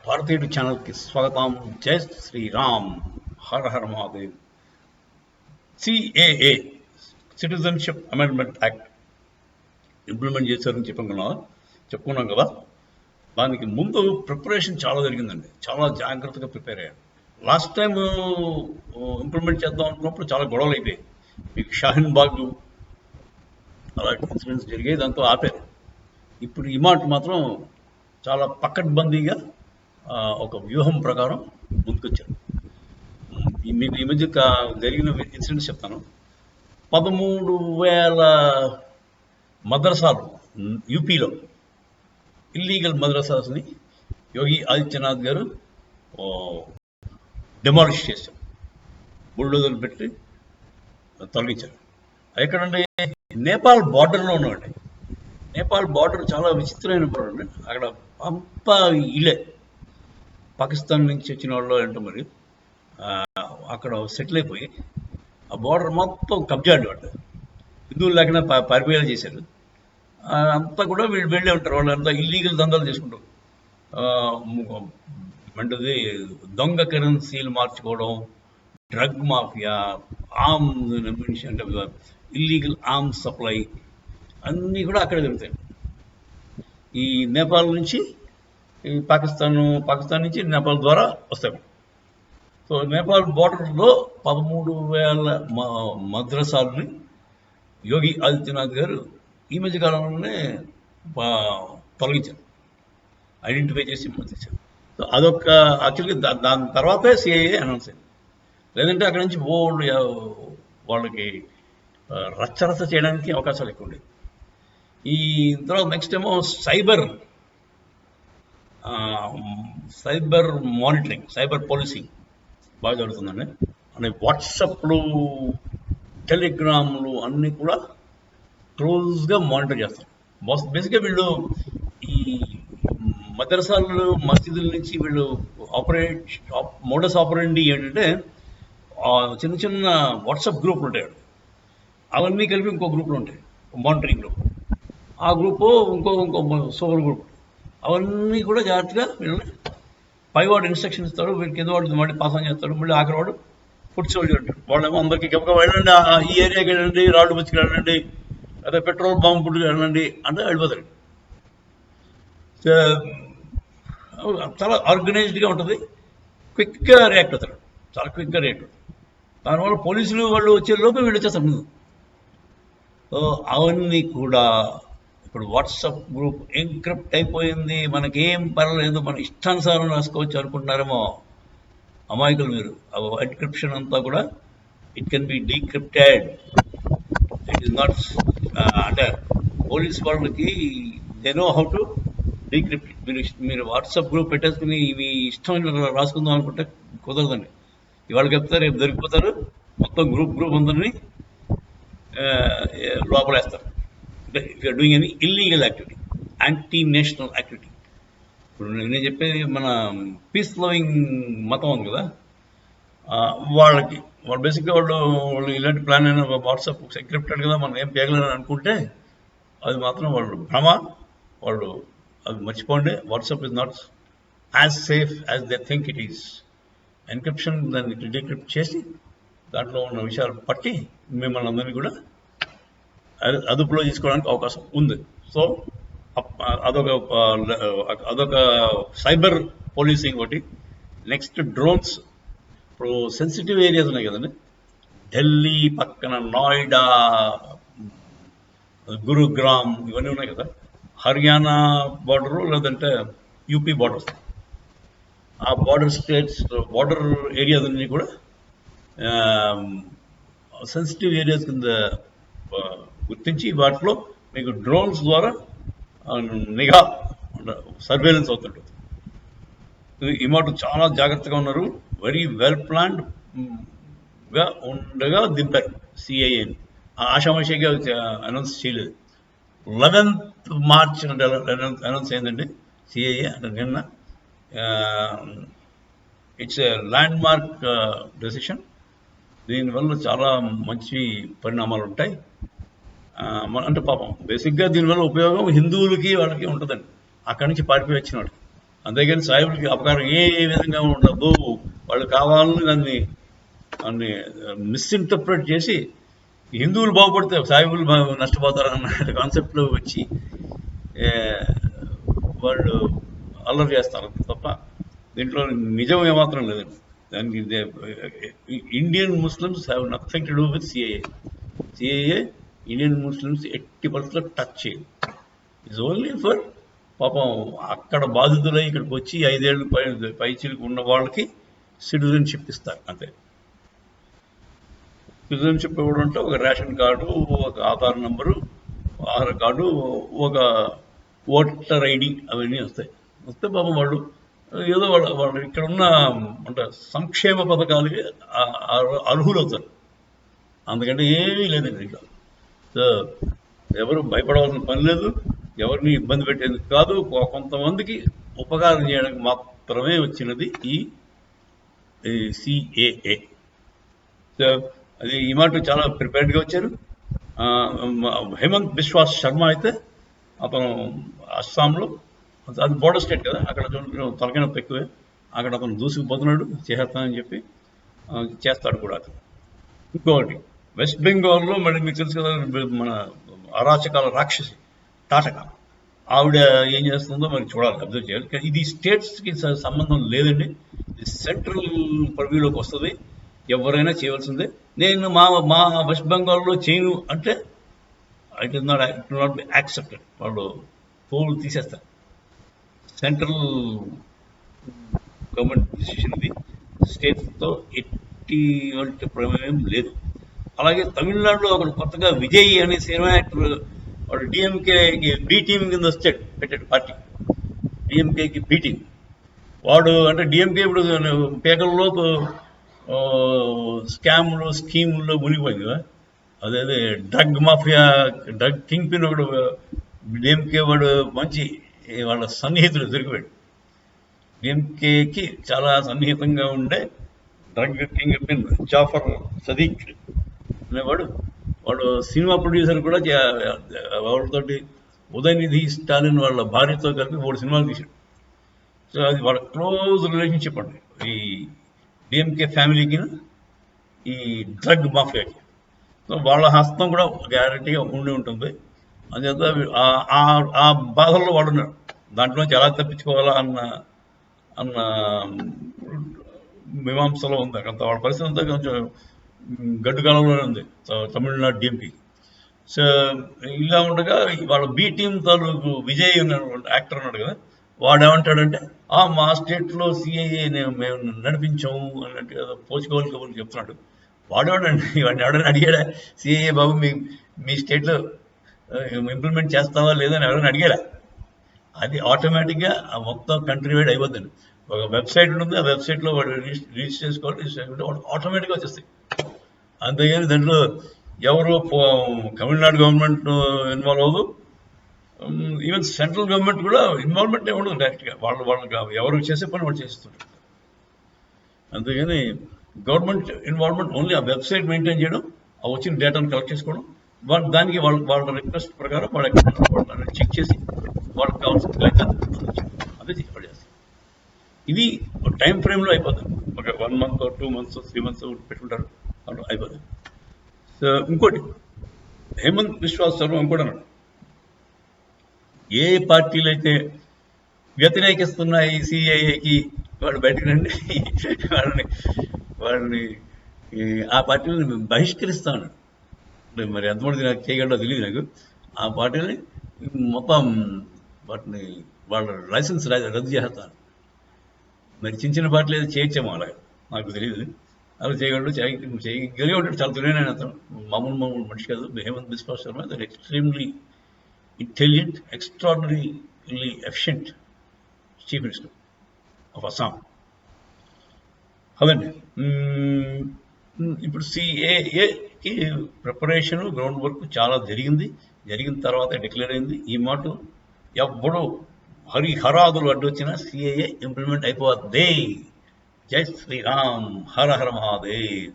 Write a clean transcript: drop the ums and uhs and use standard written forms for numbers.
భారతీయుడు ఛానల్కి స్వాగతం. Jai Shriram. Hara Hara Mahadev. CAA, citizenship amendment act implement చేశారని చెప్పుకున్నాం కదా. దానికి ముందు ప్రిపరేషన్ చాలా జరిగిందండి. చాలా జాగ్రత్తగా ప్రిపేర్ అయ్యారు. లాస్ట్ టైం ఇంప్లిమెంట్ చేద్దాం అనుకున్నప్పుడు చాలా గొడవలు అయిపోయాయి. మీకు షాహీన్ బాగ్ అలాంటి ఇన్సిడెంట్స్ జరిగాయి, దాంతో ఆపారు. ఇప్పుడు ఈ మాట మాత్రం చాలా పకడ్బందీగా ఒక వ్యూహం ప్రకారం ముందుకొచ్చారు. మీకు ఈ మధ్య జరిగిన ఇన్సిడెంట్స్ చెప్తాను. 13,000 మద్రసాలు యూపీలో, ఇల్లీగల్ మద్రసాస్ని యోగి ఆదిత్యనాథ్ గారు డెమాలిష్ చేశారు. బుల్డోజర్లు పెట్టి తొలగించారు. ఎక్కడంటే నేపాల్ బార్డర్లో ఉన్నామండి. నేపాల్ బార్డర్ చాలా విచిత్రమైన బార్డర్ అండి. అక్కడ అంతా ఇల్లే, పాకిస్తాన్ నుంచి వచ్చిన వాళ్ళు ఏంటో మరి అక్కడ సెటిల్ అయిపోయి ఆ బార్డర్ మొత్తం కబ్జా అడ్డు హిందువులు లేకుండా పరిపేలు చేశారు. అంతా కూడా వీళ్ళు వెళ్ళే ఉంటారు. వాళ్ళంతా ఇల్లీగల్ దందాలు చేసుకుంటారు. అంటే దొంగ కరెన్సీలు మార్చుకోవడం, డ్రగ్ మాఫియా, ఆర్మ్స్ అంటే ఇల్లీగల్ ఆర్మ్స్ సప్లై అన్నీ కూడా అక్కడ జరుగుతాయి. ఈ నేపాల్ నుంచి ఈ పాకిస్తాన్ నుంచి నేపాల్ ద్వారా వస్తాయి. సో నేపాల్ బార్డర్లో 13,000 మద్రసాలని యోగి ఆదిత్యనాథ్ గారు ఈ మధ్య కాలంలోనే తొలగించారు, ఐడెంటిఫై చేసి పంపించారు. సో అదొక యాక్చువల్గా దాని తర్వాతే సిఐఏ అనౌన్స్ అయింది. లేదంటే అక్కడ నుంచి వాళ్ళకి రచ్చరచ్చ చేయడానికి అవకాశాలు ఎక్కువ ఉండేవి. ఈ తర్వాత నెక్స్ట్ ఏమో సైబర్ మానిటరింగ్, సైబర్ పోలీసింగ్ బాగా జరుగుతుందండి. అంటే వాట్సాప్లు, టెలిగ్రామ్లు అన్నీ కూడా క్లోజ్గా మానిటర్ చేస్తారు. బేసిక్గా వీళ్ళు ఈ మదరసాలు, మసీదుల నుంచి వీళ్ళు మోడస్ ఆపరేండి ఏంటంటే చిన్న చిన్న వాట్సాప్ గ్రూపులు ఉంటాయి. అవన్నీ కలిపి ఇంకో గ్రూపులు ఉంటాయి, మానిటరింగ్ గ్రూప్. ఆ గ్రూపు ఇంకో సోవర్ గ్రూప్. అవన్నీ కూడా జాగ్రత్తగా వీళ్ళని పైవాడు ఇన్స్ట్రక్షన్ ఇస్తాడు, వీళ్ళు కింద వాడు మళ్ళీ పాస్ ఆన్ చేస్తాడు. మళ్ళీ ఆఖరి వాడు ఫుడ్ సోల్జర్ అంటాడు. వాళ్ళేమో అందరికీ గబగబా వెళ్ళండి, ఈ ఏరియాకి వెళ్ళండి, రాళ్ళు బుచ్చికి వెళ్ళండి, అదే పెట్రోల్ బాంబు పుట్టుకు వెళ్ళండి అంటే వెళ్ళిపోతాడు. చాలా ఆర్గనైజ్డ్గా ఉంటుంది. క్విక్గా రియాక్ట్ అవుతారు, చాలా క్విక్గా రియాక్ట్ అవుతారు. దానివల్ల పోలీసులు వాళ్ళు వచ్చే లోపల వీళ్ళు వచ్చేస్తారు ముందు. సో అవన్నీ కూడా ఇప్పుడు వాట్సాప్ గ్రూప్ ఎన్క్రిప్ట్ అయిపోయింది, మనకేం పర్వాలేదు, మన ఇష్టానుసారం రాసుకోవచ్చు అనుకుంటున్నారేమో అమాయకులు మీరు. ఎన్క్రిప్షన్ అంతా కూడా it can be decrypted. It is not అంటే పోలీస్ వాళ్ళకి they know how to decrypt. మీరు వాట్సాప్ గ్రూప్ పెట్టేసుకుని ఇవి ఇష్టం రాసుకుందాం అనుకుంటే కుదరదండి. ఇవాళ చెప్తారు, రేపు దొరికిపోతారు, మొత్తం గ్రూప్ అందరినీ లోపలేస్తారు. అంటే if you're doing any illegal activity, anti national activity. ఇప్పుడు నేను చెప్పేది మన పీస్ లవింగ్ మతం ఉంది కదా, వాళ్ళు బేసిక్గా వాళ్ళు ఇలాంటి ప్లాన్ అయినా వాట్సాప్ ఎన్క్రిప్టెడ్ కదా, మనం ఏం చేయగలని అనుకుంటే అది మాత్రం వాళ్ళు భ్రమ. వాళ్ళు అది మర్చిపోండి. WhatsApp is not as safe as they think it is. Encryption దాన్ని డీక్రిప్ట్ చేసి దాంట్లో ఉన్న విషయాలు పట్టి మిమ్మల్ని అందరినీ కూడా అదుపులో తీసుకోవడానికి అవకాశం ఉంది. సో అదొక సైబర్ పోలీసింగ్ ఒకటి. Next drones. ఇప్పుడు సెన్సిటివ్ ఏరియాస్ ఉన్నాయి కదండి, ఢిల్లీ పక్కన నోయిడా, గురుగ్రామ్ ఇవన్నీ ఉన్నాయి కదా, హర్యానా బార్డరు లేదంటే యూపీ బార్డర్స్. ఆ బార్డర్ ఏరియాస్ అన్నీ కూడా సెన్సిటివ్ ఏరియాస్ కింద గుర్తించి వాటిలో మీకు డ్రోన్స్ ద్వారా నిఘా, సర్వేలెన్స్ అవుతుంటుంది. ఈ మాట చాలా జాగ్రత్తగా ఉన్నారు. వెరీ వెల్ ప్లాన్డ్గా ఉండగా దింపారు సిఐఏని. ఆషామాషిగా అనౌన్స్ చేయలేదు. 11th మార్చ్ అనౌన్స్ అయిందండి సిఐఏ. అంటే నిన్న. It's a land mark decision. దీనివల్ల చాలా మంచి పరిణామాలు ఉంటాయి. అంటే పాపం బేసిక్గా దీనివల్ల ఉపయోగం హిందువులకి వాళ్ళకి ఉంటుందండి. అక్కడి నుంచి పారిపోయి వచ్చిన వాళ్ళకి. అంతేగాని సాయిబులకి అపకారం ఏ విధంగా ఉండదు. వాళ్ళు కావాలని దాన్ని మిస్ఇంటర్ప్రిట్ చేసి హిందువులు బాగుపడితే సాయిబులు నష్టపోతారు అన్న కాన్సెప్ట్లో వచ్చి వాళ్ళు అల్లరి చేస్తారు తప్ప దీంట్లో నిజం ఏమాత్రం లేదండి. దానికి Indian Muslims have nothing to do with CAA Indian Muslims ఎట్టి పరిస్థితుల్లో టచ్ చేయదు. ఇట్స్ ఓన్లీ ఫర్ పాపం అక్కడ బాధితులై ఇక్కడికి వచ్చి 5 ఏళ్ళు పైచిలకు ఉన్న వాళ్ళకి సిటిజన్షిప్ ఇస్తారు అంతే. సిటిజన్షిప్ ఇవ్వడం అంటే ఒక రేషన్ కార్డు, ఒక ఆధార్ నంబరు, ఆధార్ కార్డు, ఒక ఓటర్ ఐడి అవన్నీ వస్తే పాపం వాళ్ళు ఏదో వాళ్ళు ఇక్కడ ఉన్న అంటే సంక్షేమ పథకాలకి అర్హులవుతారు. అందుకంటే ఏమీ లేదండి ఇంకా. సో ఎవరు భయపడవలసిన పని లేదు, ఎవరిని ఇబ్బంది పెట్టేందుకు కాదు, కొంతమందికి ఉపకారం చేయడానికి మాత్రమే వచ్చినది ఈ సిఏఏ. సో అది ఈ మాట చాలా ప్రిపేర్డ్గా వచ్చారు. హేమంత్ బిశ్వాస్ శర్మ అయితే అతను అస్సాంలో, అది బోర్డర్ స్టేట్ కదా, అక్కడ తలకాయ నొప్పి ఎక్కువే, అక్కడ అతను దూసుకుపోతున్నాడు, చేస్తానని చెప్పి చేస్తాడు కూడా అతను. ఇంకొకటి వెస్ట్ బెంగాల్లో మరి మీకు తెలుసు కదా, మన అరాచకాల రాక్షసి తాటక, ఆవిడ ఏం చేస్తుందో మరి చూడాలి, అబ్జర్వ్ చేయాలి. ఇది స్టేట్స్కి సంబంధం లేదండి, సెంట్రల్ పర్వ్యూలోకి వస్తుంది, ఎవరైనా చేయవలసిందే. నేను మా వెస్ట్ బెంగాల్లో చేయను అంటే ఇట్ నాట్ బి యాక్సెప్టెడ్. వాళ్ళు తోలు తీసేస్తారు. సెంట్రల్ గవర్నమెంట్ డిసిషన్ ఇది, స్టేట్స్తో ఎటువంటి ప్రమేయం లేదు. అలాగే తమిళనాడులో ఒకడు కొత్తగా విజయ్ అనే సినిమా యాక్టర్, వాడు డిఎంకేకి బి టీం కింద వచ్చాడు, పెట్టాడు పార్టీ, డిఎంకేకి బి టీం. వాడు అంటే డిఎంకే ఇప్పుడు పేకల్లో స్కామ్లు స్కీముల్లో మునిగిపోయింది కదా, అదే drug mafia, drug king pin ఒకడు డిఎంకే వాడు మంచి వాళ్ళ సన్నిహితుడు దొరికిపోయాడు. డిఎంకేకి చాలా సన్నిహితంగా ఉండే డ్రగ్ కింగ్ పిన్ జాఫర్ సదీక్ అనేవాడు, వాడు సినిమా ప్రొడ్యూసర్ కూడా. వాళ్ళతోటి ఉదయనిధి స్టాలిన్ వాళ్ళ భార్యతో కలిపి 3 సినిమాలు తీశాడు. సో అది వాళ్ళ క్లోజ్ రిలేషన్షిప్ అండి ఈ డిఎంకే ఫ్యామిలీకి ఈ డ్రగ్ మాఫియాకి. సో వాళ్ళ హస్తం కూడా గ్యారంటీగా ఉండి ఉంటుంది. అందుచేత ఆ బాధల్లో వాడు ఉన్నాడు, దాంట్లోంచి ఎలా తప్పించుకోవాలా అన్న మీమాంసలో ఉంది. అంత వాళ్ళ పరిస్థితి అంతా కొంచెం గడ్డు కాలంలోనే ఉంది తమిళనాడు డిఎంపీ. సో ఇలా ఉండగా వాళ్ళ బి టీం తాలూకు విజయ్ యాక్టర్ ఉన్నాడు కదా, వాడు ఏమంటాడంటే మా స్టేట్లో సిఐఏ మేము నడిపించాము అన్నట్టు పోచుకోవాలి కబుర్లు చెప్తున్నాడు. వాడేవాడండి, వాడిని ఎవడని అడిగాడా సిఐఏ బాబు మీ స్టేట్లో ఇంప్లిమెంట్ చేస్తావా లేదని ఎవరైనా అడిగాడా? అది ఆటోమేటిక్గా మొత్తం కంట్రీ వైడ్ అయిపోతుంది. ఒక వెబ్సైట్ ఉంటుంది, ఆ వెబ్సైట్లో వాడు రిజిస్టర్ చేసుకోవాలి, రిజిస్టర్ చేసుకుంటే వాడు ఆటోమేటిక్గా వచ్చేస్తాయి. అంతేగాని దాంట్లో ఎవరు తమిళనాడు గవర్నమెంట్ ఇన్వాల్వ్ అవ్వదు, ఈవెన్ సెంట్రల్ గవర్నమెంట్ కూడా ఇన్వాల్వ్మెంట్ ఉండదు డైరెక్ట్గా. వాళ్ళకి ఎవరు చేసే పని వాళ్ళు చేస్తుంటారు. అంతేగాని గవర్నమెంట్ ఇన్వాల్వ్మెంట్ ఓన్లీ ఆ వెబ్సైట్ మెయింటైన్ చేయడం, ఆ వచ్చిన డేటాను కలెక్ట్ చేసుకోవడం, దానికి వాళ్ళ రిక్వెస్ట్ ప్రకారం వాళ్ళని చెక్ చేసి వాళ్ళకి కావాల్సిన అదే చెప్పాడు చేస్తారు. ఇది టైం ఫ్రేమ్లో అయిపోతుంది. ఒక 1 month 2 months 3 months పెట్టుకుంటారు, వాళ్ళు అయిపోతుంది. సో ఇంకోటి హేమంత్ బిశ్వాస్ శర్మ ఇంకోటి అన్నాడు, ఏ పార్టీలు అయితే వ్యతిరేకిస్తున్నాయి సిఐఏకి వాళ్ళు బయటకు రండి, వాళ్ళని ఆ పార్టీని బహిష్కరిస్తా ఉన్నాడు. మరి ఎంతమంది నాకు చేయగలడో తెలియదు నాకు. ఆ పార్టీని మొత్తం వాటిని వాళ్ళ లైసెన్స్ రద్దు చేస్తాను. మరి చిన్న పార్టీలు ఏదో చేయొచ్చేమో అలాగే, నాకు తెలియదు. అలా చేయగలడు, చేయగలిగే ఉంటాడు. చాలా తెలియని అతను, మామూలు మనిషి కాదు. Himanta Biswa Sarma that extremely intelligent, extraordinarily efficient chief minister of Assam. అదండి. ఇప్పుడు సిఏఏకి ప్రిపరేషను, గ్రౌండ్ వర్క్ చాలా జరిగిన తర్వాత డిక్లేర్ అయింది. ఈ మాట ఎవ్వడూ హరాదులు అడ్డొచ్చినా సిఏఏ ఇంప్లిమెంట్ అయిపోద్ది. జై శ్రీరామ్, హర హర మహాదేవ్.